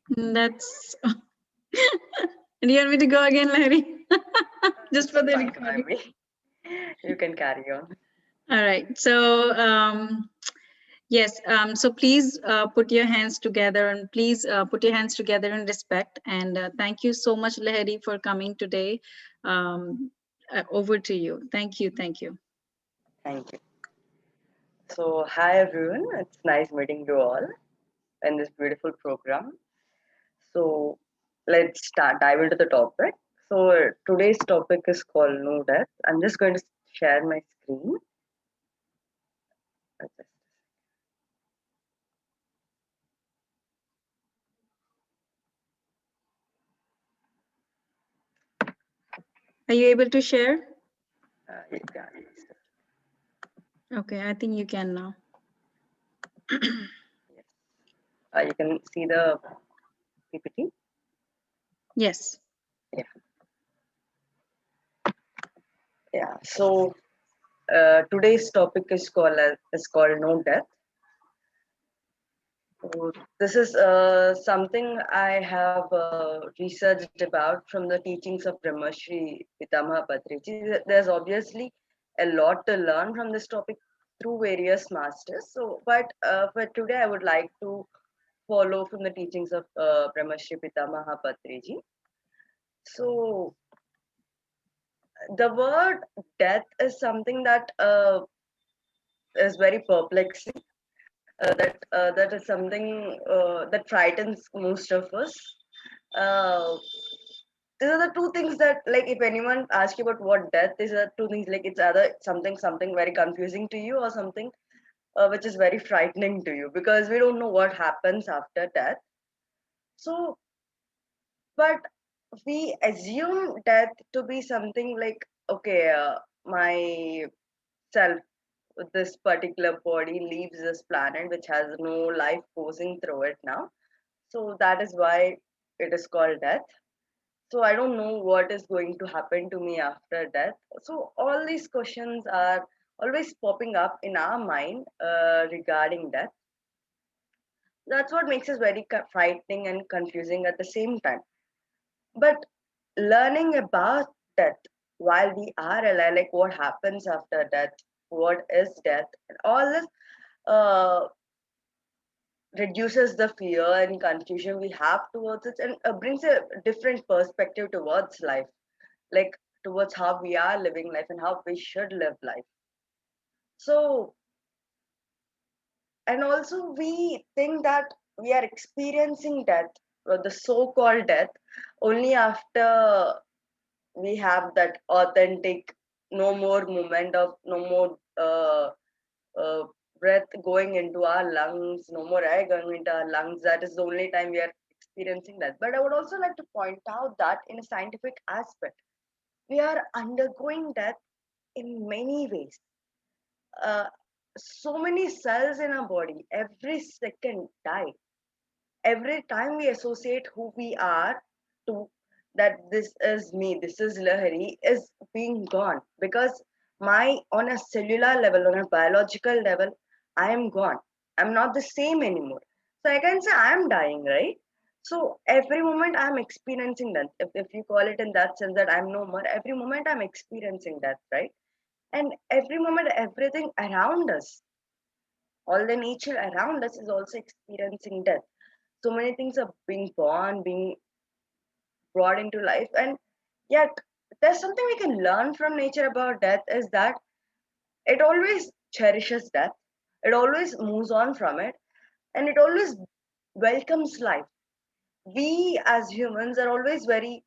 That's. Do you want me to go again, Larry? Just for the Fine by recording. me. You can carry on. All right. So, yes. So please put your hands together, and please put your hands together in respect. And thank you so much, Lahari, for coming today. Over to you. Thank you. Thank you. Thank you. So, hi everyone. It's nice meeting you all in this beautiful program. So, let's start dive into the topic. So, today's topic is called No Death. I'm just going to share my screen. Are you able to share? Yeah, Okay, I think you can now. yes. You can see the PPT. Yes. Yeah, yeah. So, today's topic is called No Death. So this is something I have researched about from the teachings of Brahmashri Pitamaha Patriji. There's obviously a lot to learn from this topic through various masters. So, but for today, I would like to follow from the teachings of Brahmashri Pitamaha Patriji. So, the word death is something that is very perplexing. That is something that frightens most of us. Uh, these are the two things that, like, if anyone asks you about what death is, are two things, like it's either something very confusing to you, or something which is very frightening to you, because we don't know what happens after death. So, but we assume death to be something like, okay, my self, this particular body leaves this planet which has no life coursing through it now. So that is why it is called death. So I don't know what is going to happen to me after death. So all these questions are always popping up in our mind regarding death. That's what makes it very frightening and confusing at the same time. But learning about death while we are alive, like what happens after death, what is death, and all this uh, reduces the fear and confusion we have towards it, and brings a different perspective towards life, like towards how we are living life and how we should live life. So, and also we think that we are experiencing death, or the so-called death, only after we have that authentic, no more movement of, no more uh, breath going into our lungs, no more air going into our lungs. That is the only time we are experiencing that. But I would also like to point out that in a scientific aspect, we are undergoing death in many ways. Uh, so many cells in our body every second die. Every time we associate who we are to that this is me, this is Lahari, is being gone, because my, on a cellular level, on a biological level, I am gone. I'm not the same anymore. So I can say I am dying, right? So every moment I'm experiencing that. If you call it in that sense that I'm no more, every moment I'm experiencing that, right? And every moment, everything around us, all the nature around us is also experiencing death. So many things are being born, being brought into life, and yet there's something we can learn from nature about death, is that it always cherishes death, it always moves on from it, and it always welcomes life. We as humans are always very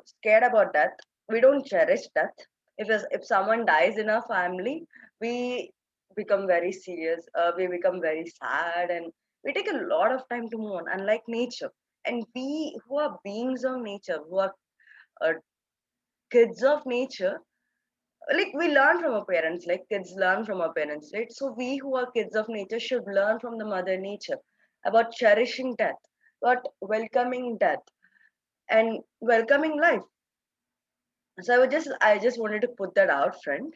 scared about death. We don't cherish death. If someone dies in our family, we become very serious. We become very sad, and we take a lot of time to move on. Unlike nature, and we who are beings of nature, who are uh, kids of nature, like we learn from our parents, like kids learn from our parents, right? So we who are kids of nature should learn from the mother nature about cherishing death, about welcoming death, and welcoming life. So I just wanted to put that out front.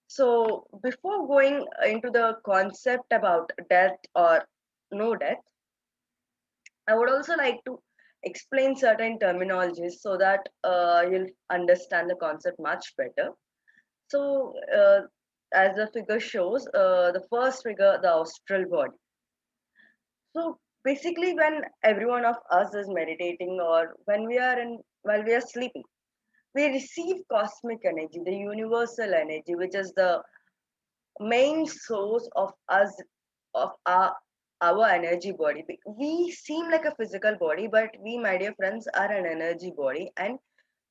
So before going into the concept about death or no death, I would also like to explain certain terminologies so that you'll understand the concept much better. So, as the figure shows, the first figure, the astral body. So, basically, when every one of us is meditating or when we are in while we are sleeping, we receive cosmic energy, the universal energy, which is the main source of us of our energy body. We seem like a physical body, but we, my dear friends, are an energy body. And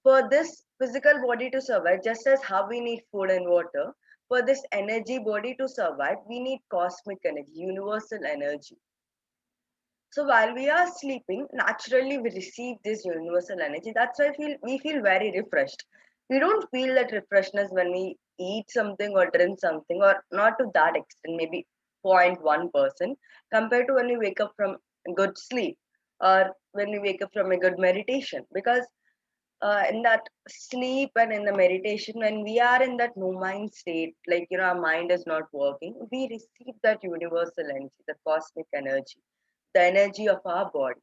for this physical body to survive, just as how we need food and water, for this energy body to survive, we need cosmic energy, universal energy. So while we are sleeping, naturally we receive this universal energy. That's why we feel very refreshed. We don't feel that refreshness when we eat something or drink something, or not to that extent, maybe 0.1% compared to when we wake up from good sleep or when we wake up from a good meditation. Because in that sleep and in the meditation, when we are in that no mind state, like our mind is not working, we receive that universal energy, the cosmic energy, the energy of our body.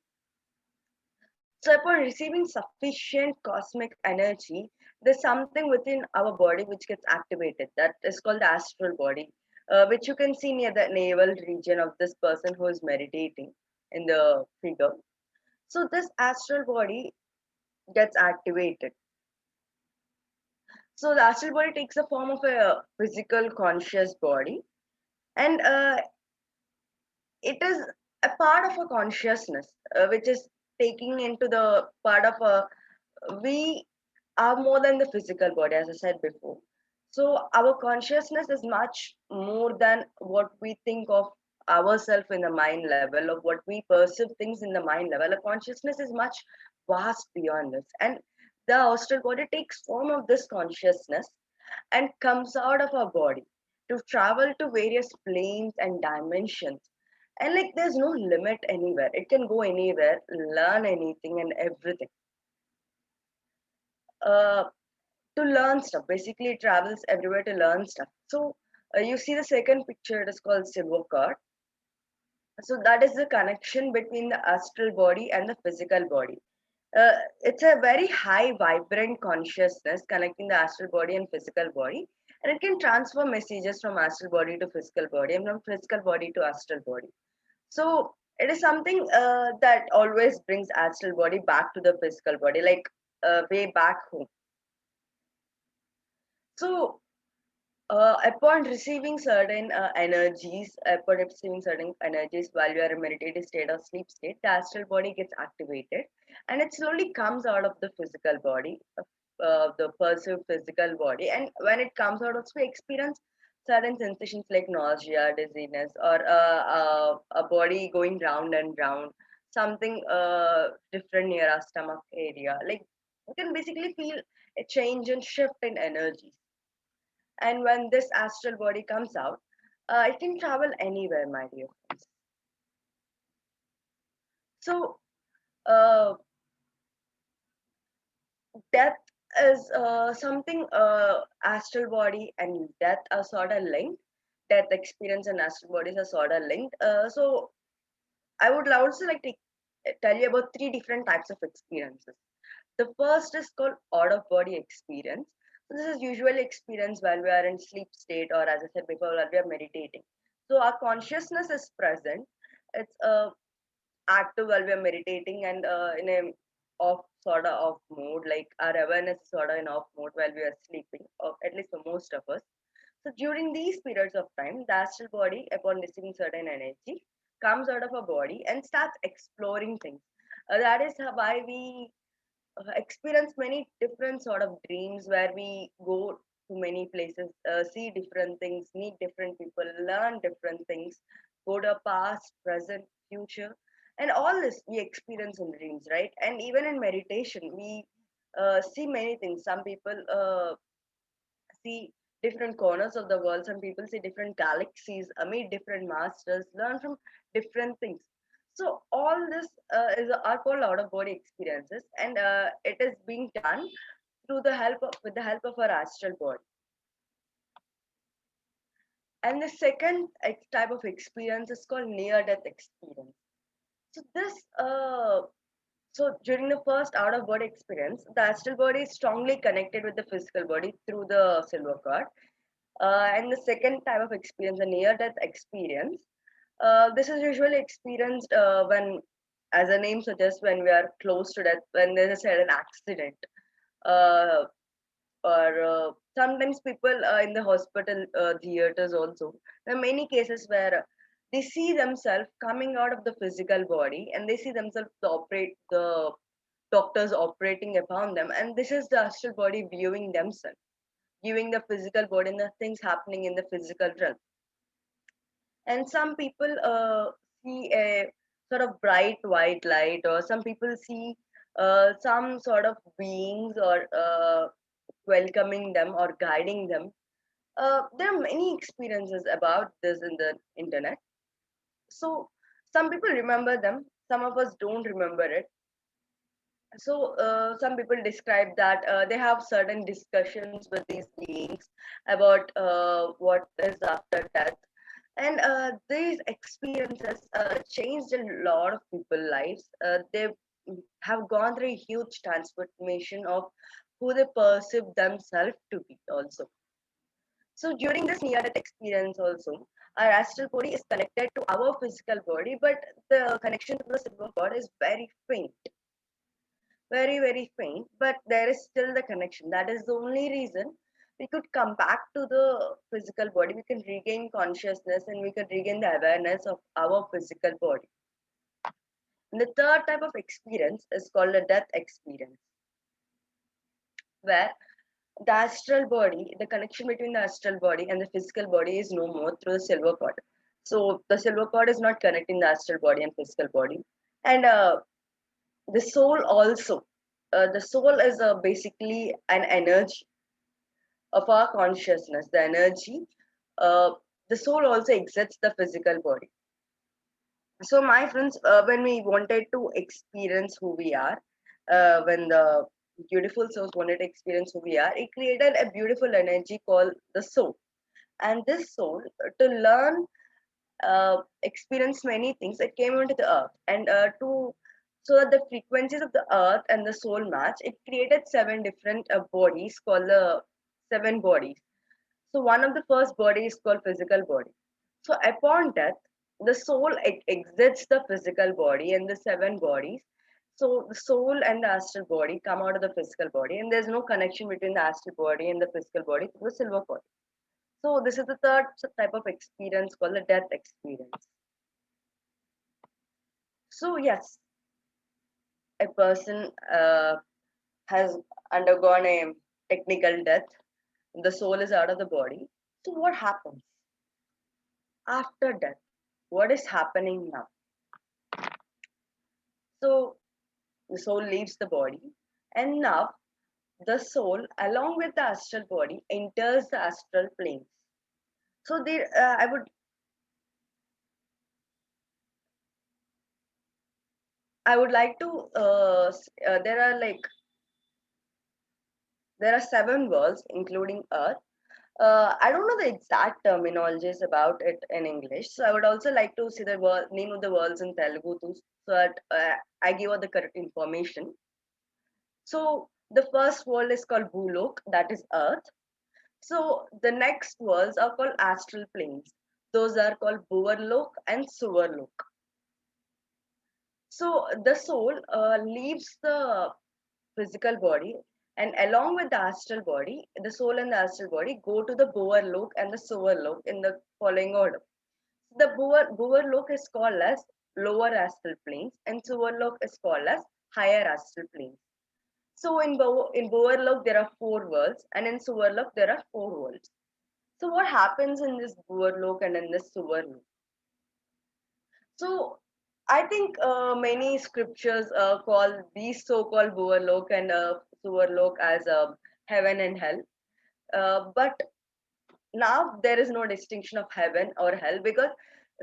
So upon receiving sufficient cosmic energy, there's something within our body which gets activated. That is called the astral body, which you can see near the navel region of this person who is meditating in the figure. So this astral body gets activated. So the astral body takes the form of a physical conscious body, and it is a part of a consciousness, which is taking into the part of a we are more than the physical body, as I said before. So our consciousness is much more than what we think of ourselves in the mind level, of what we perceive things in the mind level. A consciousness is much vast beyond this, and the astral body takes form of this consciousness and comes out of our body to travel to various planes and dimensions. And like there's no limit anywhere, it can go anywhere, learn anything and everything. uh, to learn stuff. Basically, it travels everywhere to learn stuff. So you see the second picture, it is called silver card. So that is the connection between the astral body and the physical body. It's a very high vibrant consciousness connecting the astral body and physical body, and it can transfer messages from astral body to physical body and from physical body to astral body. So it is something that always brings astral body back to the physical body, like way back home. So upon receiving certain upon receiving certain energies while you are in meditative state or sleep state, the astral body gets activated and it slowly comes out of the physical body, the perceived physical body. And when it comes out, also we experience certain sensations like nausea, dizziness, or a body going round and round, something different near our stomach area. Like you can basically feel a change and shift in energies. And when this astral body comes out, it can travel anywhere, my dear friends. So, uh, death is something astral body and death are sort of linked. Death experience and astral bodies are sort of linked. So, I would also like to tell you about three different types of experiences. The first is called out of body experience. So this is usually experienced while we are in sleep state, or as I said before, while we are meditating. So our consciousness is present. It's active while we are meditating and in a off sort of off mode, like our awareness is sort of in off mode while we are sleeping, or at least for most of us. So during these periods of time, the astral body, upon receiving certain energy, comes out of our body and starts exploring things. That is why we experience many different sort of dreams where we go to many places, see different things, meet different people, learn different things, go to past, present, future, and all this we experience in dreams, right? And even in meditation, we see many things. Some people see different corners of the world. Some people see different galaxies, meet different masters, learn from different things. So all this are called out of body experiences, and it is being done through the with the help of our astral body. And the second type of experience is called near death experience. So this so during the first out of body experience, the astral body is strongly connected with the physical body through the silver cord. And the second type of experience, the near death experience, this is usually experienced when, as the name suggests, when we are close to death, when there's a sudden accident. Uh, or sometimes people in the hospital theaters also. There are many cases where they see themselves coming out of the physical body and they see themselves the doctors operating upon them, and this is the astral body viewing themselves, viewing the physical body and the things happening in the physical realm. And some people see a sort of bright white light, or some people see some sort of beings or welcoming them or guiding them. There are many experiences about this in the internet. So some people remember them, some of us don't remember it. So some people describe that they have certain discussions with these beings about what is after death, and these experiences changed a lot of people's lives. They have gone through a huge transformation of who they perceive themselves to be also. So during this near death experience also, our astral body is connected to our physical body, but the connection to the silver cord is very faint, very faint, but there is still the connection. That is the only reason we could come back to the physical body. We can regain consciousness and we can regain the awareness of our physical body. And the third type of experience is called a death experience, where the astral body, the connection between the astral body and the physical body is no more through the silver cord. So the silver cord is not connecting the astral body and physical body. And the soul also. The soul is basically an energy of our consciousness. The energy, uh, the soul also exits the physical body. So, my friends, when we wanted to experience who we are, when the beautiful souls wanted to experience who we are, it created a beautiful energy called the soul. And this soul, to learn, experience many things, it came onto the earth. And to so that the frequencies of the earth and the soul match, it created seven different bodies called the seven bodies. So one of the first body is called physical body. So upon death, the soul exits the physical body and the seven bodies. So the soul and the astral body come out of the physical body, and there's no connection between the astral body and the physical body through the silver cord. So this is the third type of experience called the death experience. So yes, a person has undergone a technical death. The soul is out of the body. So what happens after death? What is happening now? So the soul leaves the body, and now the soul, along with the astral body, enters the astral planes. So there, I would like to. There are seven worlds, including Earth. I don't know the exact terminologies about it in English, so I would also like to see the name of the worlds in Telugu too, so that I give out the correct information. So the first world is called Bhulok, that is Earth. So the next worlds are called astral planes. Those are called Bhuvarlok and Suvarlok. So the soul leaves the physical body, and along with the astral body, the soul and the astral body go to the Bhuvarlok and the Suvarlok in the following order. The Bhuvarlok is called as lower astral planes, and Suvarlok is called as higher astral planes. So in Bhuvarlok there are four worlds, and in Suvarlok there are four worlds. So what happens in this Bhuvarlok and in this Suvarlok? So I think many scriptures call these so-called Bhuvarlok and Suvarlok as heaven and hell. But now there is no distinction of heaven or hell, because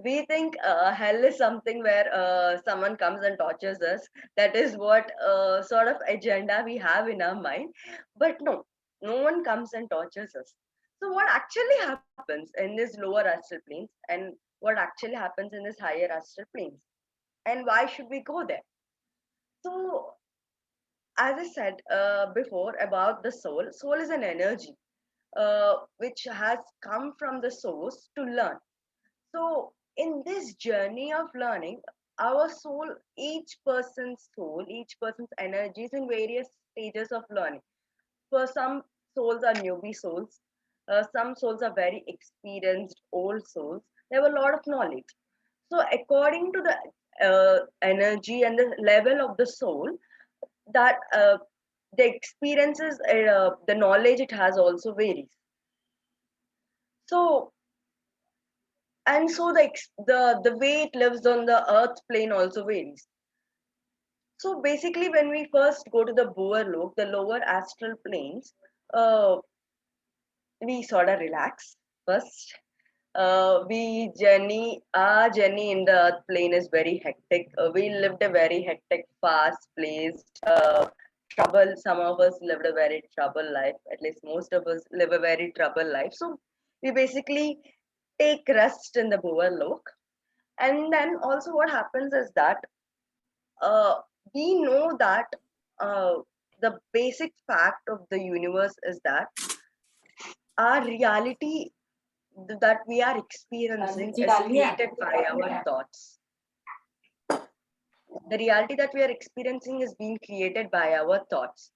we think hell is something where someone comes and tortures us. That is what sort of agenda we have in our mind. But no, no one comes and tortures us. So what actually happens in this lower astral planes, and what actually happens in this higher astral planes? and why should we go there? So, as I said before about the soul, soul is an energy which has come from the source to learn. So, in this journey of learning, our soul, each person's soul, each person's energy is in various stages of learning. For some souls are newbie souls, some souls are very experienced old souls. They have a lot of knowledge. So, according to the energy and the level of the soul, that the experiences, the knowledge it has also varies. So, and so the way it lives on the earth plane also varies. So basically, when we first go to the Boer Lok, the lower astral planes, uh, we sort of relax first. We journey, our journey in the earth plane is very hectic. We lived a very hectic, fast-paced, trouble. Some of us lived a very trouble life. At least most of us live a very trouble life. So we basically take rest in the Boer Lok. And then also what happens is that uh, we know that uh, the basic fact of the universe is that our reality that we are experiencing is created by our thoughts. The reality that we are experiencing is being created by our thoughts.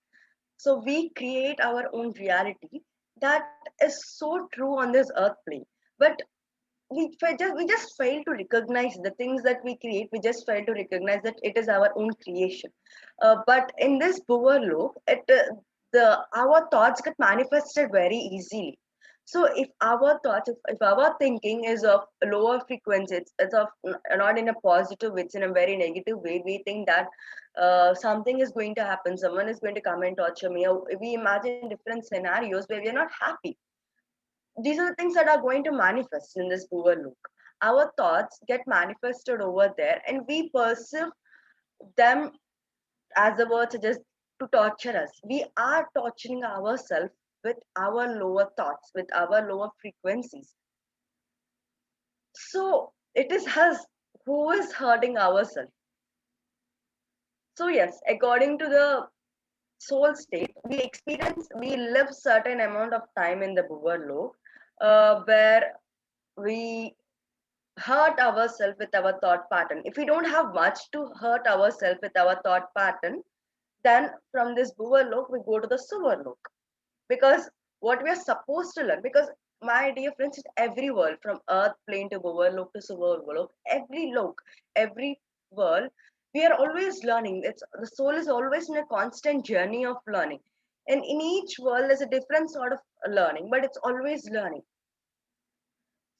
So we create our own reality. That is so true on this earth plane. But we just fail to recognize the things that we create. We just fail to recognize that it is our own creation. But in this Boer Lok, the our thoughts get manifested very easily. So if our thoughts, if our thinking is of lower frequency, it's of not in a positive, it's in a very negative way. We think that something is going to happen, someone is going to come and torture me. Or we imagine different scenarios where we are not happy. These are the things that are going to manifest in this Boer Lok. Our thoughts get manifested over there, and we perceive them, as the word suggests, to torture us. We are torturing ourselves with our lower thoughts, with our lower frequencies. So it is us who is hurting ourselves. So yes, according to the soul state, we live certain amount of time in the Boer Lok, where we hurt ourselves with our thought pattern. If we don't have much to hurt ourselves with our thought pattern, then from this Boer Lok, we go to the Suvar Lok. Because what we are supposed to learn, because my dear friends, in every world, from earth plane to Boer Lok to Suvar Lok, every lok, every world, we are always learning. It's the soul is always in a constant journey of learning. And in each world, there's a different sort of learning, but it's always learning.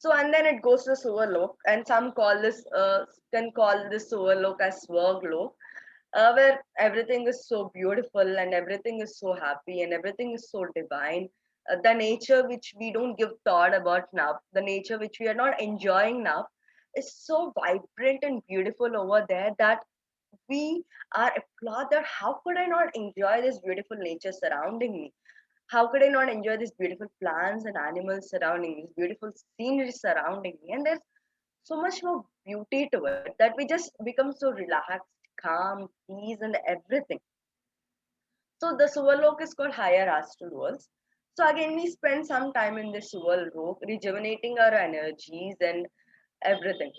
So and then it goes to the Suvarlok, and some call this can call this Suvarlok as Swarglok, where everything is so beautiful and everything is so happy and everything is so divine. The nature which we don't give thought about now, the nature which we are not enjoying now, is so vibrant and beautiful over there that we are applaud that how could I not enjoy this beautiful nature surrounding me? How could I not enjoy these beautiful plants and animals surrounding me, this beautiful scenery surrounding me? And there's so much more beauty to it that we just become so relaxed, calm, peace, and everything. So the Suvalok is called higher astral worlds. So again, we spend some time in this Suvalok, rejuvenating our energies and everything.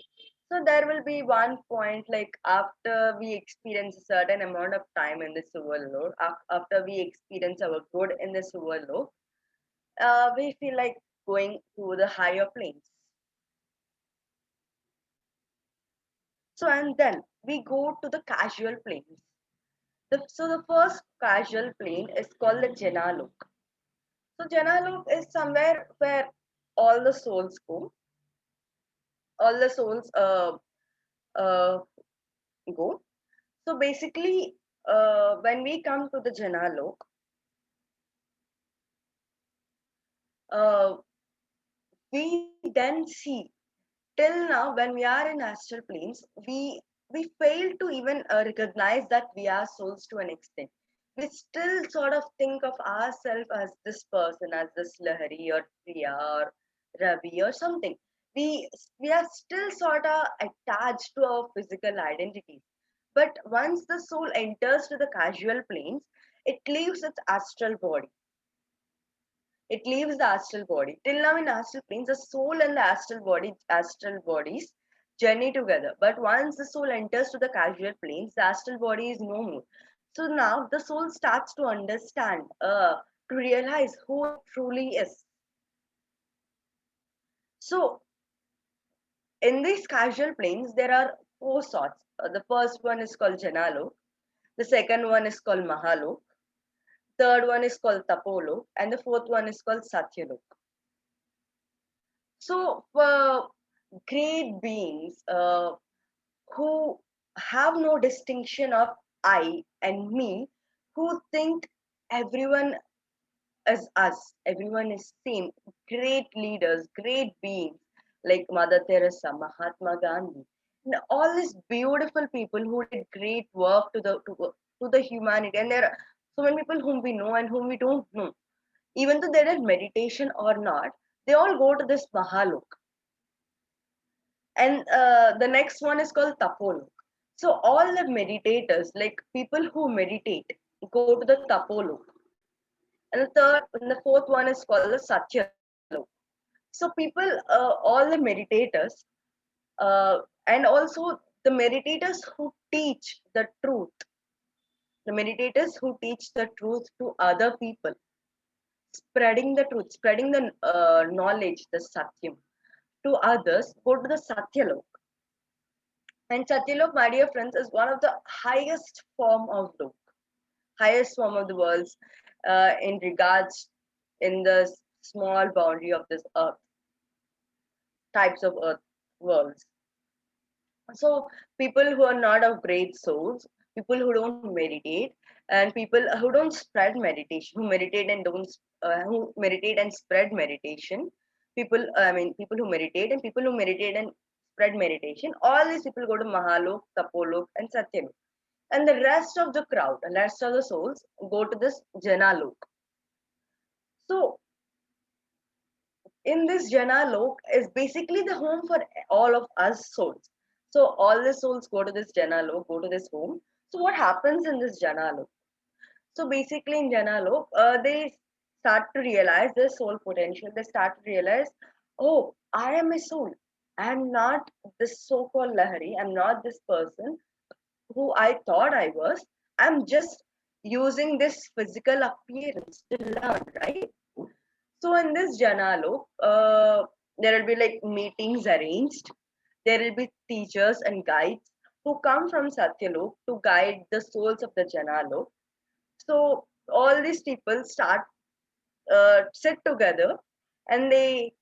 So there will be one point like after we experience a certain amount of time in this Suvalok, after we experience our good in the Suvalok, we feel like going to the higher planes. So, and then we go to the casual planes. So, the first casual plane is called the Janalok. So, Janalok is somewhere where all the souls go, all the souls uh, go. So, basically, when we come to the Janalok, uh, we then see till now when we are in astral planes we fail to even recognize that we are souls to an extent. We still sort of think of ourselves as this person, as this Lahari or Priya or Ravi or something. we are still sort of attached to our physical identities. But once the soul enters to the causal planes, it leaves its astral body. It leaves the astral body. Till now in astral planes, the soul and the astral bodies journey together. But once the soul enters to the causal planes, the astral body is no more. So now the soul starts to understand, to realize who it truly is. So in these causal planes, there are four sorts. The first one is called Janalok. The second one is called Mahalok. Third one is called Tapolok, and the fourth one is called Satyalok. So, for great beings who have no distinction of I and me, who think everyone is us, everyone is same, great leaders, great beings like Mother Teresa, Mahatma Gandhi, and all these beautiful people who did great work to the humanity. And there are so many people whom we know and whom we don't know. Even though they did meditation or not, they all go to this Mahalok. And the next one is called Tapolok. So all the meditators, like people who meditate, go to the Tapolok. And the fourth one is called the Satyalok. So people, all the meditators, and also the meditators who teach the truth, the meditators who teach the truth to other people, spreading the truth, spreading the knowledge, the Satyam to others, go to the Satyalok. And Satyalok, my dear friends, is one of the highest form of lok, highest form of the worlds in regards in the small boundary of this earth, types of earth worlds. So people who are not of great souls, people who don't meditate, and people who don't spread meditation, who meditate and don't, who meditate and spread meditation, people, I mean, people who meditate and people who meditate and spread meditation, all these people go to Mahalok, Tapolok, and Satyalok. And the rest of the crowd, the rest of the souls go to this Janalok. So in this Janalok is basically the home for all of us souls. So all the souls go to this Janalok, go to this home. So what happens in this Janalok? So basically in Janalok, they start to realize their soul potential. They start to realize, oh, I am a soul. I am not this so-called Lahari. I'm not this person who I thought I was. I'm just using this physical appearance to learn, right? So in this Janalok, there will be like meetings arranged. There will be teachers and guides who come from Satyalok to guide the souls of the Janalok. So all these people start sit together and they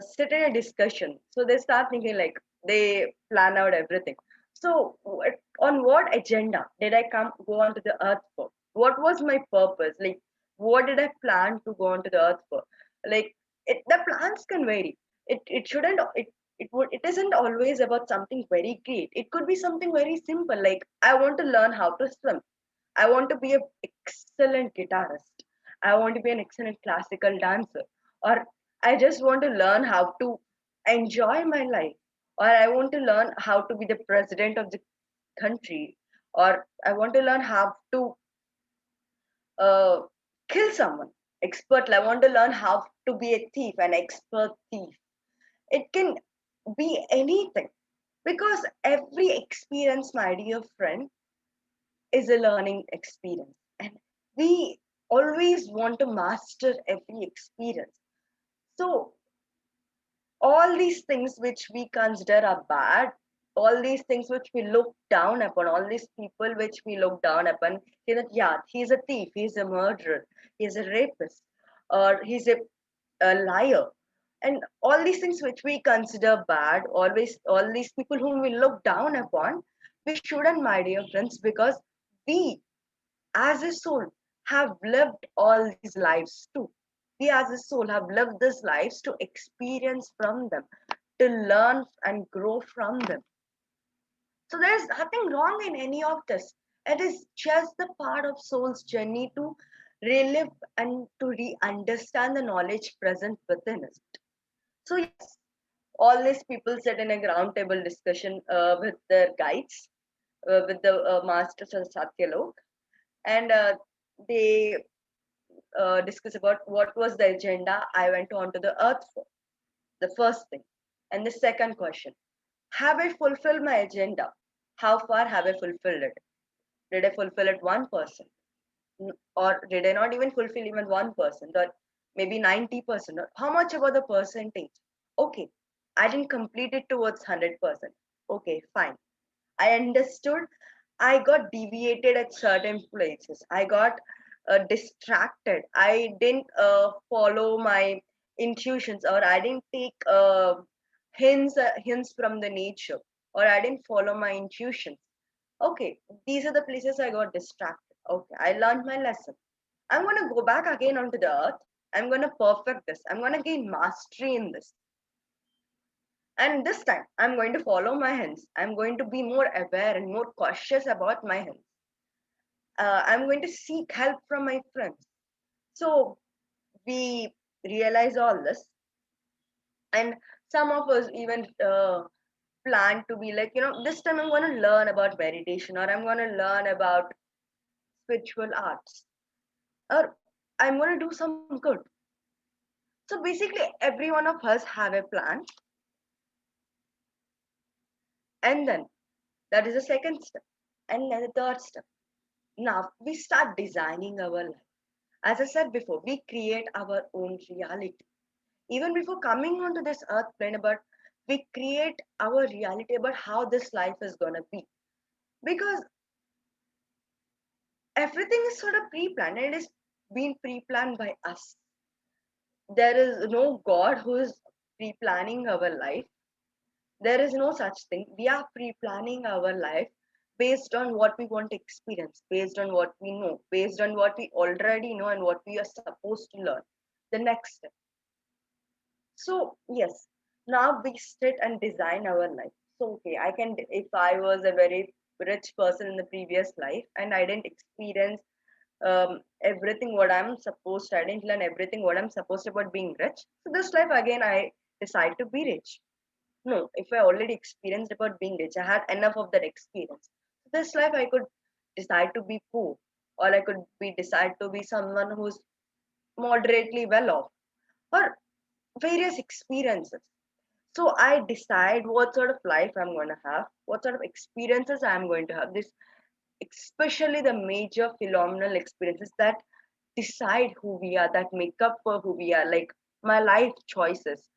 sit in a discussion. So they start thinking like they plan out everything. So on what agenda did I come go onto the earth for? What was my purpose? Like what did I plan to go onto the earth for? Like the plans can vary. It shouldn't it isn't always about something very great. It could be something very simple. Like I want to learn how to swim. I want to be an excellent guitarist. I want to be an excellent classical dancer. Or I just want to learn how to enjoy my life. Or I want to learn how to be the president of the country. Or I want to learn how to uh, kill someone. Expert. I want to learn how to be a thief, an expert thief. It can be anything. Because every experience, my dear friend, is a learning experience. And we always want to master every experience. So, all these things which we consider are bad, all these things which we look down upon, all these people which we look down upon, say that, yeah, he's a thief, he's a murderer, he's a rapist, or he's a liar. And all these things which we consider bad, always, all these people whom we look down upon, we shouldn't, my dear friends, because we as a soul have lived all these lives too. We as a soul have lived these lives to experience from them, to learn and grow from them. So there's nothing wrong in any of this. It is just the part of soul's journey to relive and to re-understand the knowledge present within us. So yes, All these people sit in a ground table discussion with their guides, with the masters of Satyalok, and they discuss about what was the agenda I went on to the earth for. The first thing. And the second question, have I fulfilled my agenda? How far have I fulfilled it? Did I fulfill it 1%? Or did I not even fulfill even 1%? Or maybe 90%? Or how much about the percentage? Okay, I didn't complete it towards 100%. Okay, fine. I understood. I got deviated at certain places. I got distracted. I didn't follow my intuitions, or I didn't take hints from the nature, or I didn't follow my intuitions. Okay, these are the places I got distracted. Okay, I learned my lesson. I'm gonna go back again onto the earth. I'm gonna perfect this. I'm gonna gain mastery in this. And this time, I'm going to follow my hints. I'm going to be more aware and more cautious about my hints. I'm going to seek help from my friends. So we realize all this. And some of us even plan to be like, this time I'm going to learn about meditation, or I'm going to learn about spiritual arts, or I'm going to do some good. So basically, every one of us have a plan. And then that is the second step. And then the third step. Now we start designing our life. As I said before, we create our own reality. Even before coming onto this earth plane, but we create our reality about how this life is gonna be. Because everything is sort of pre-planned, and it is being pre-planned by us. There is no God who is pre-planning our life. There is no such thing. We are pre-planning our life based on what we want to experience, based on what we know, based on what we already know and what we are supposed to learn. The next step. So yes, now we sit and design our life. So okay, I can, if I was a very rich person in the previous life and I didn't experience everything what I'm supposed to, I didn't learn everything what I'm supposed to about being rich. So this life again I decide to be rich. No, if I already experienced about being rich, I had enough of that experience. This life I could decide to be poor, or I could be decide to be someone who's moderately well off, or various experiences. So I decide what sort of life I'm going to have, what sort of experiences I'm going to have. This, especially the major phenomenal experiences that decide who we are, that make up for who we are, like my life choices,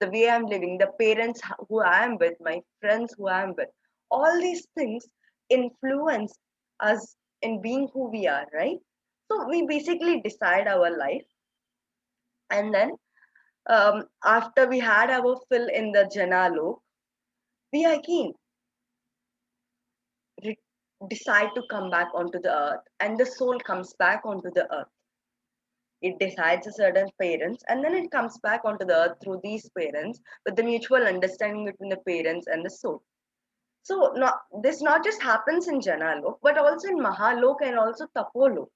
the way I'm living, the parents who I am with, my friends who I am with, all these things influence us in being who we are, right? So we basically decide our life, and then after we had our fill in the Janalok, we again re- decide to come back onto the earth, and the soul comes back onto the earth. It decides a certain parents, and then it comes back onto the earth through these parents with the mutual understanding between the parents and the soul. So this not just happens in Janalok, but also in Mahalok and also Tapolok.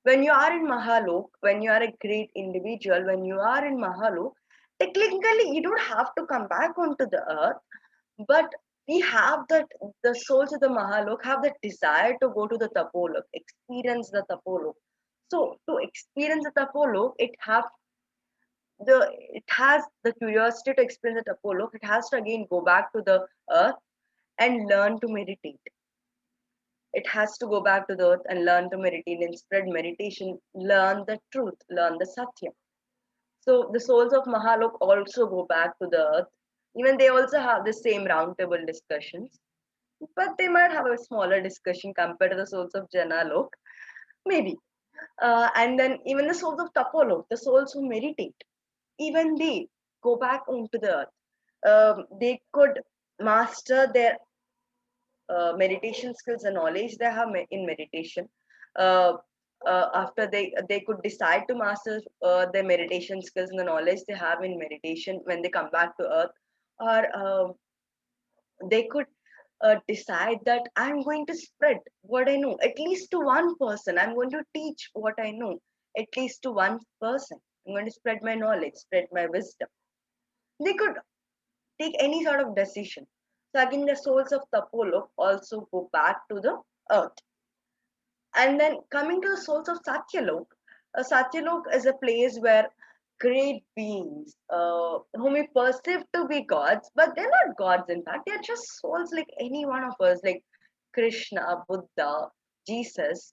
When you are in Mahalok, when you are a great individual, when you are in Mahalok, technically you don't have to come back onto the earth, but we have that, the souls of the Mahalok have the desire to go to the Tapolok, experience the Tapolok. So to experience the Tapolok, it has the curiosity to experience the Tapolok. It has to again go back to the earth and learn to meditate. It has to go back to the earth and learn to meditate and spread meditation, learn the truth, learn the Satya. So the souls of Mahalok also go back to the earth. Even they also have the same roundtable discussions, but they might have a smaller discussion compared to the souls of Janalok, maybe. And then even the souls of Tapolok, the souls who meditate, even they go back onto the earth. They could master their meditation skills and knowledge they have in meditation. Uh, After they could decide to master their meditation skills and the knowledge they have in meditation when they come back to earth, or they could decide that I'm going to spread what I know at least to one person. I'm going to teach what I know at least to one person. I'm going to spread my knowledge, spread my wisdom. they could take any sort of decision. So again, the souls of Tapolok also go back to the earth. And then coming to the souls of Satyalok, Satyalok is a place where great beings, whom we perceive to be gods, but they're not gods. In fact, they're just souls like any one of us, like Krishna, Buddha, Jesus,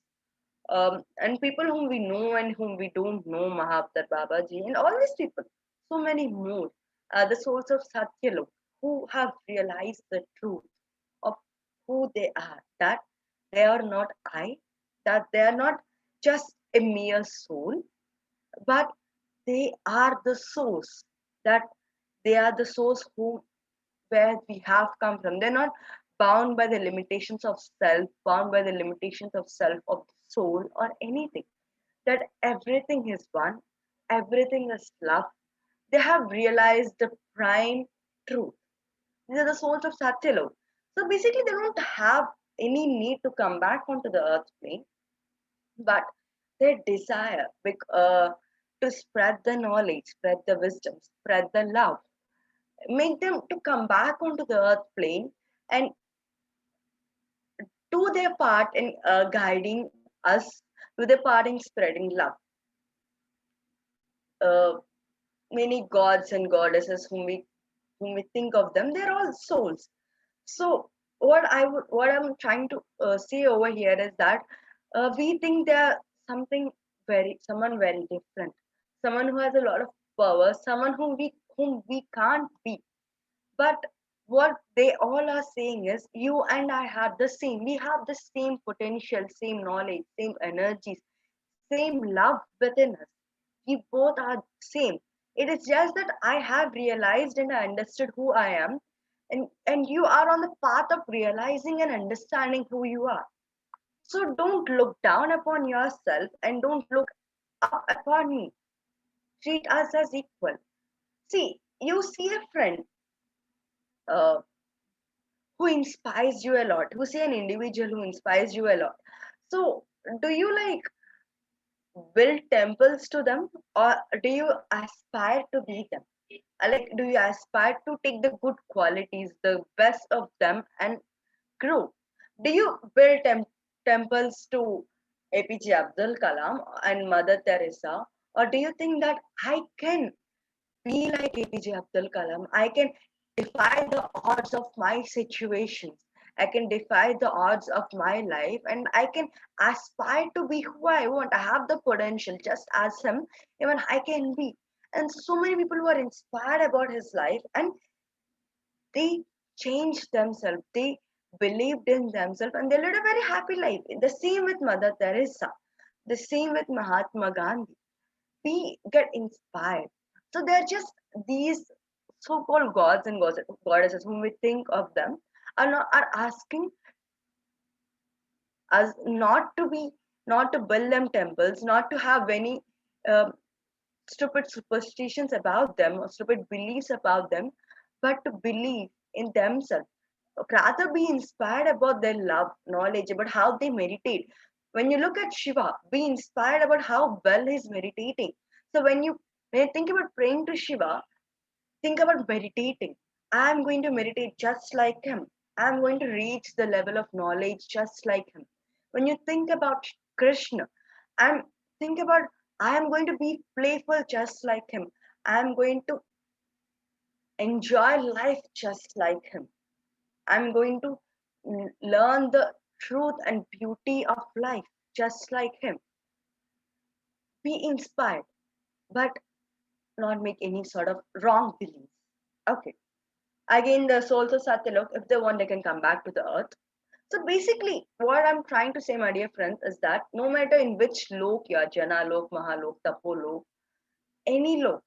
and people whom we know and whom we don't know, Mahavtar Babaji, and all these people, so many more, the souls of Satyalok, who have realized the truth of who they are, that they are not I, that they are not just a mere soul, but they are the source, that they are the source who where we have come from. They're not bound by the limitations of self, bound by the limitations of self, of soul, or anything. That everything is one, everything is love. They have realized the prime truth. These are the souls of Satyalok. So basically, they don't have any need to come back onto the earth plane, but their desire to spread the knowledge, spread the wisdom, spread the love, make them to come back onto the earth plane and do their part in guiding us, do their part in spreading love. Uh, Many gods and goddesses whom we think of them, they're all souls. So what I'm trying to say over here is that we think they're someone very different, someone who has a lot of power, someone whom we can't be. But what they all are saying is, you and I have the same. We have the same potential, same knowledge, same energies, same love within us. We both are same. It is just that I have realized and I understood who I am, and you are on the path of realizing and understanding who you are. So don't look down upon yourself and don't look up upon me. Treat us as equal. See, you see a friend uh, who inspires you a lot, who say an individual who inspires you a lot. So do you like build temples to them, or do you aspire to be them? Like, do you aspire to take the good qualities, the best of them, and grow? Do you build temples to APJ Abdul Kalam and Mother Teresa, or do you think that I can be like APJ Abdul Kalam? I can defy the odds of my situations. I can defy the odds of my life, and I can aspire to be who I want. I have the potential, just as him, even I can be. And so many people were inspired about his life, and they changed themselves. They believed in themselves, and they lived a very happy life. The same with Mother Teresa, the same with Mahatma Gandhi. We get inspired. So they're just these so-called gods and goddesses whom we think of them are asking us not to build them temples, not to have any um, stupid superstitions about them or stupid beliefs about them, but to believe in themselves. Rather be inspired about their love, knowledge, about how they meditate. When you look at Shiva, be inspired about how well he's meditating. So when you think about praying to Shiva, think about meditating. I'm going to meditate just like him. I'm going to reach the level of knowledge just like him. When you think about Krishna, I'm think about I am going to be playful just like him. I'm going to enjoy life just like him. I'm going to learn the truth and beauty of life just like him. Be inspired, but not make any sort of wrong beliefs. Okay. Again, the souls of Satyalok, if they want, they can come back to the earth. So basically, what I'm trying to say, my dear friends, is that no matter in which lok you are, Jana lok, Mahalok, Tapolok, any lok,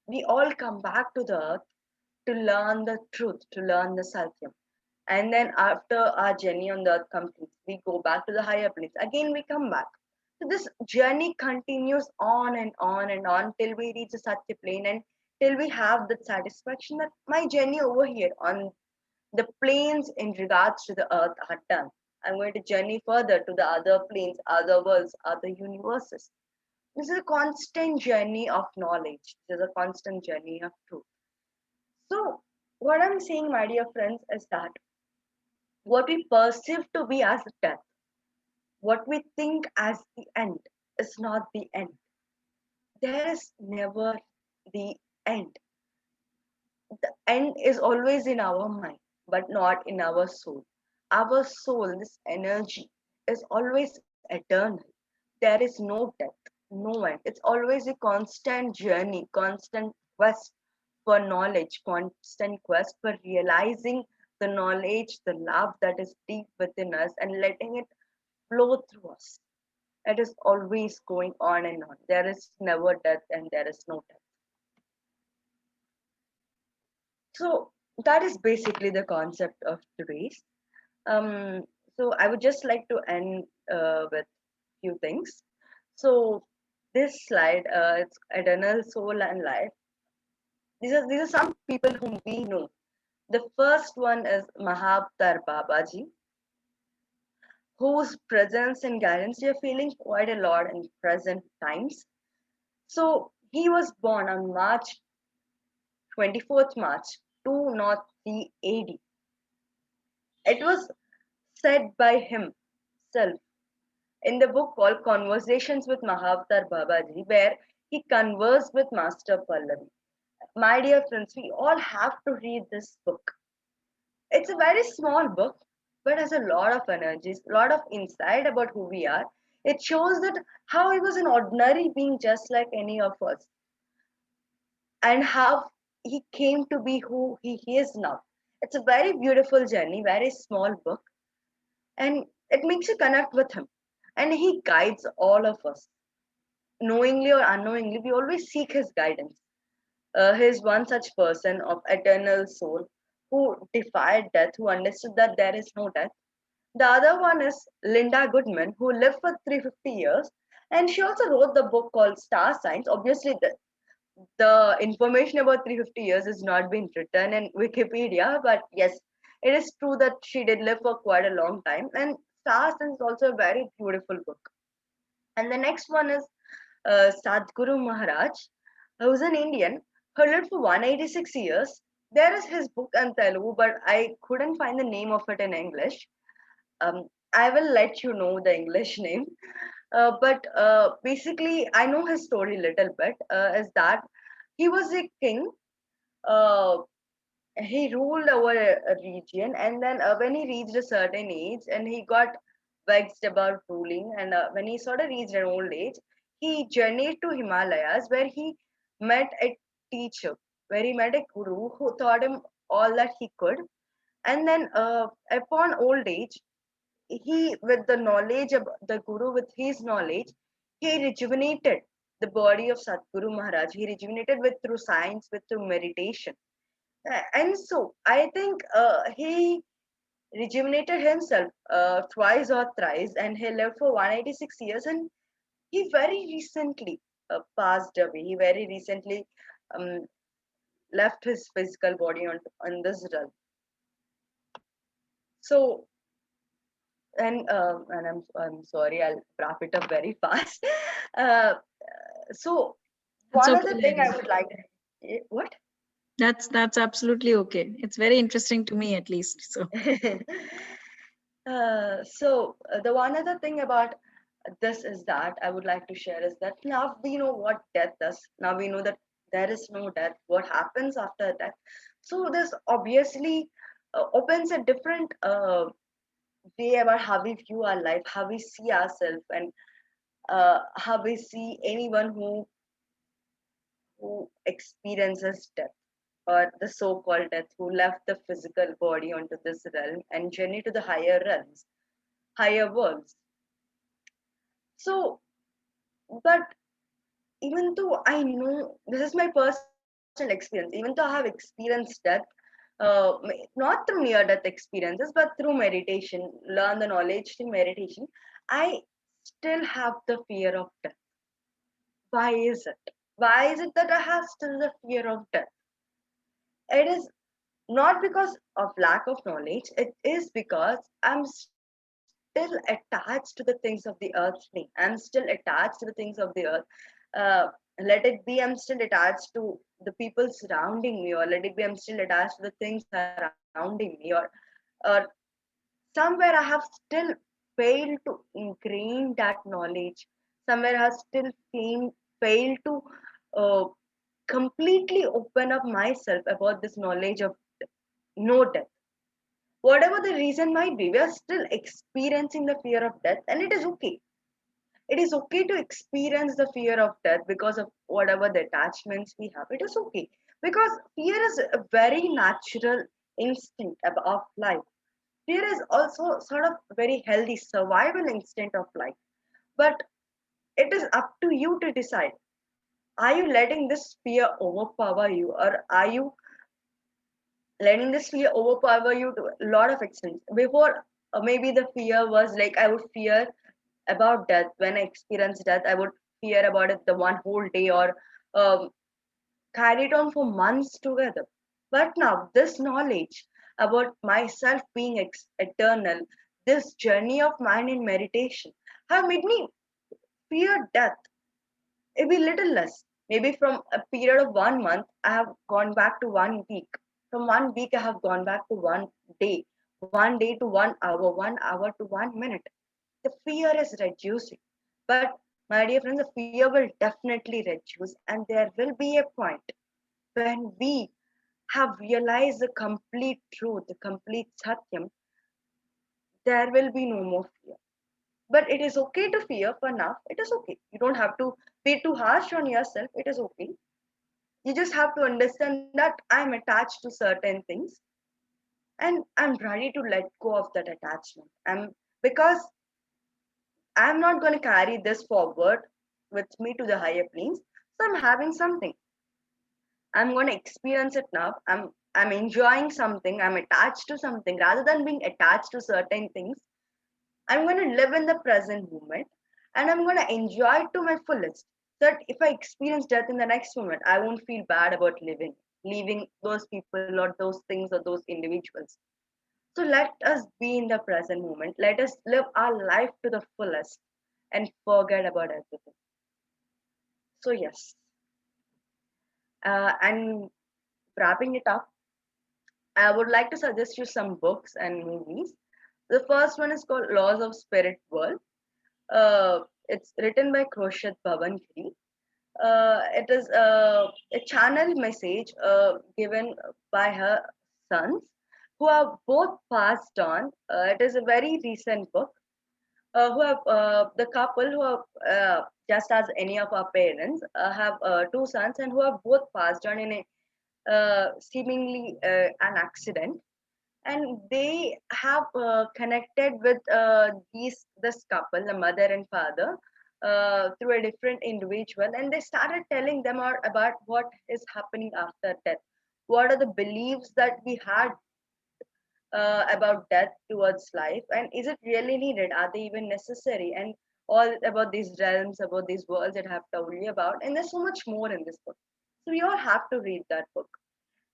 we all come back to the earth to learn the truth, to learn the Satyam. And then after our journey on the earth completes, we go back to the higher planes. Again, we come back. So this journey continues on and on and on till we reach the Satya plane and till we have that satisfaction that my journey over here on the planes in regards to the earth are done. I'm going to journey further to the other planes, other worlds, other universes. This is a constant journey of knowledge. This is a constant journey of truth. So, what I'm saying, my dear friends, is that what we perceive to be as death, what we think as the end, is not the end. There is never the end. The end is always in our mind, but not in our soul. Our soul, this energy, is always eternal. There is no death, no end. It's always a constant journey, constant quest for knowledge, constant quest for realizing the knowledge, the love that is deep within us and letting it flow through us. It is always going on and on. There is never death and there is no death. So that is basically the concept of today's. Um, so I would just like to end with few things. So this slide, it's eternal soul and life. These are some people whom we know. The first one is Mahavtar Babaji, whose presence and guidance we are feeling quite a lot in present times. So he was born on March 24th March 203 AD. It was said by himself in the book called Conversations with Mahavtar Babaji, where he conversed with Master Pallavi. My dear friends, we all have to read this book. It's a very small book, but has a lot of energies, a lot of insight about who we are. It shows that how he was an ordinary being just like any of us, and how he came to be who he is now. It's a very beautiful journey, very small book, and it makes you connect with him. And he guides all of us, knowingly or unknowingly. We always seek his guidance. He is one such person of eternal soul who defied death, who understood that there is no death. The other one is Linda Goodman, who lived for 350 years, and she also wrote the book called Star Signs. Obviously, the information about 350 years has not been written in Wikipedia, but yes, it is true that she did live for quite a long time. And Star Signs is also a very beautiful book. And the next one is Sadhguru Maharaj, who's an Indian who lived for 186 years. There is his book in Telugu, but I couldn't find the name of it in English. I will let you know the English name. But basically, I know his story a little bit. Is that he was a king. Uh, he ruled over a region, and then when he reached a certain age, and he got vexed about ruling, and when he sort of reached an old age, he journeyed to Himalayas, where he met a teacher, where he met a guru who taught him all that he could. And then upon old age, he, with the knowledge of the guru, with his knowledge, he rejuvenated the body of Sadhguru Maharaj. He rejuvenated with through science, with through meditation. And so I think he rejuvenated himself twice or thrice, and he lived for 186 years. And he very recently passed away. He very recently um, left his physical body on this realm. So, and I'm sorry, I'll wrap it up very fast. Uh, so It's one okay, other thing I Larry. would like. What? That's absolutely okay. It's very interesting to me at least. So The one other thing about this is that I would like to share is that now we know what death does. Now we know that there is no death. What happens after death? So this obviously opens a different way about how we view our life, how we see ourselves, and how we see anyone who experiences death, or the so-called death, who left the physical body onto this realm and journey to the higher realms, higher worlds. So, but even though I know this is my personal experience, even though I have experienced death, not through near-death experiences, but through meditation, learn the knowledge through meditation, I still have the fear of death. Why is it? Why is it that I have still the fear of death? It is not because of lack of knowledge. It is because I'm still attached to the things of the earth. I'm still attached to the things of the earth. let it be I'm still attached to the people surrounding me, or let it be I'm still attached to the things surrounding me, or somewhere I have still failed to ingrain that knowledge. Somewhere I have still failed to uh, completely open up myself about this knowledge of no death. Whatever the reason might be, we are still experiencing the fear of death, and it is okay. It is okay to experience the fear of death because of whatever the attachments we have. It is okay because fear is a very natural instinct of life. Fear is also sort of very healthy survival instinct of life. But it is up to you to decide. Are you letting this fear overpower you, or are you letting this fear overpower you to a lot of extent? Before, maybe the fear was like I would fear about death. When I experienced death, I would fear about it the one whole day, or um, carry it on for months together. But now, this knowledge about myself being eternal, this journey of mine in meditation, have made me fear death maybe little less. Maybe from a period of 1 month, I have gone back to 1 week. From 1 week, I have gone back to 1 day, 1 day to 1 hour, 1 hour to 1 minute. The fear is reducing. But my dear friends, the fear will definitely reduce, and there will be a point when we have realized the complete truth, the complete satyam, there will be no more fear. But it is okay to fear for now. It is okay. You don't have to be too harsh on yourself. It is okay. You just have to understand that I'm attached to certain things, and I'm ready to let go of that attachment. Because I'm not going to carry this forward with me to the higher planes. So I'm having something. I'm going to experience it now. I'm enjoying something. I'm attached to something rather than being attached to certain things. I'm going to live in the present moment, and I'm going to enjoy it to my fullest. So that if I experience death in the next moment, I won't feel bad about leaving those people or those things or those individuals. So let us be in the present moment. Let us live our life to the fullest and forget about everything. So, yes. And wrapping it up, I would like to suggest you some books and movies. The first one is called Laws of Spirit World. It's written by Kroshat Bhavankiri. It is a channel message given by her sons, who are both passed on. It is a very recent book. Who have the couple who have just as any of our parents have two sons, and who have both passed on in a seemingly an accident, and they have connected with this couple, the mother and father, through a different individual, and they started telling them about what is happening after death. What are the beliefs that we had about death towards life, and is it really needed? Are they even necessary? And all about these realms, about these worlds that I have told you about, and there's so much more in this book. So we all have to read that book.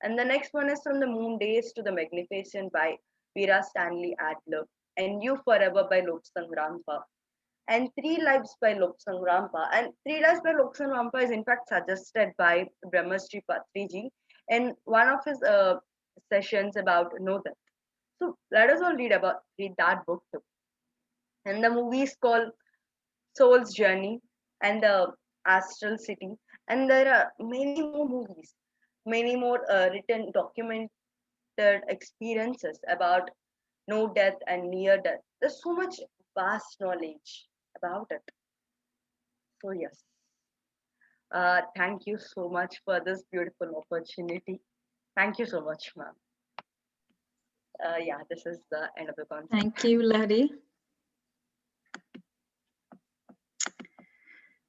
And the next one is From the Moon Days to the Magnificent by Vera Stanley Adler, and You Forever by Lobsang Rampa, and Three Lives by Lobsang Rampa. And Three Lives by Lobsang Rampa is in fact suggested by Brahmastri Patriji in one of his sessions about No Death. So let us all read that book too. And the movie is called Soul's Journey and the Astral City. And there are many more movies, many more written, documented experiences about no death and near death. There's so much vast knowledge about it. So, yes, thank you so much for this beautiful opportunity. Thank you so much, ma'am. Yeah, this is the end of the concept. Thank you, Lahari.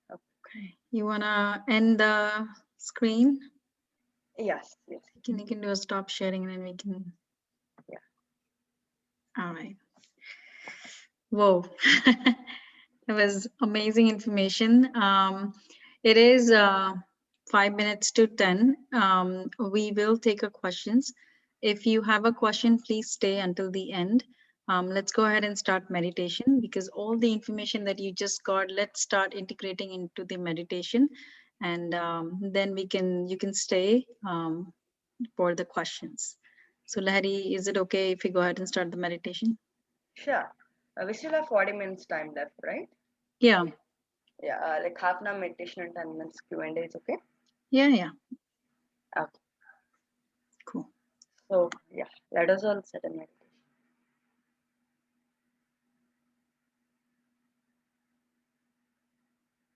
Okay, you wanna end the screen? Yes, yes. You can do a stop sharing, and then we can. Yeah. All right. Whoa. It was amazing information. It is 5 minutes to 10. We will take a questions. If you have a question, please stay until the end. Let's go ahead and start meditation, because all the information that you just got, let's start integrating into the meditation. and then you can stay for the questions. So Lahari, is it okay if we go ahead and start the meditation? Sure. We still have 40 minutes time left, right? Yeah. Yeah, like half an hour meditation and 10 minutes Q&A is okay? Yeah. Okay. Cool. So yeah, let us all set a meditation.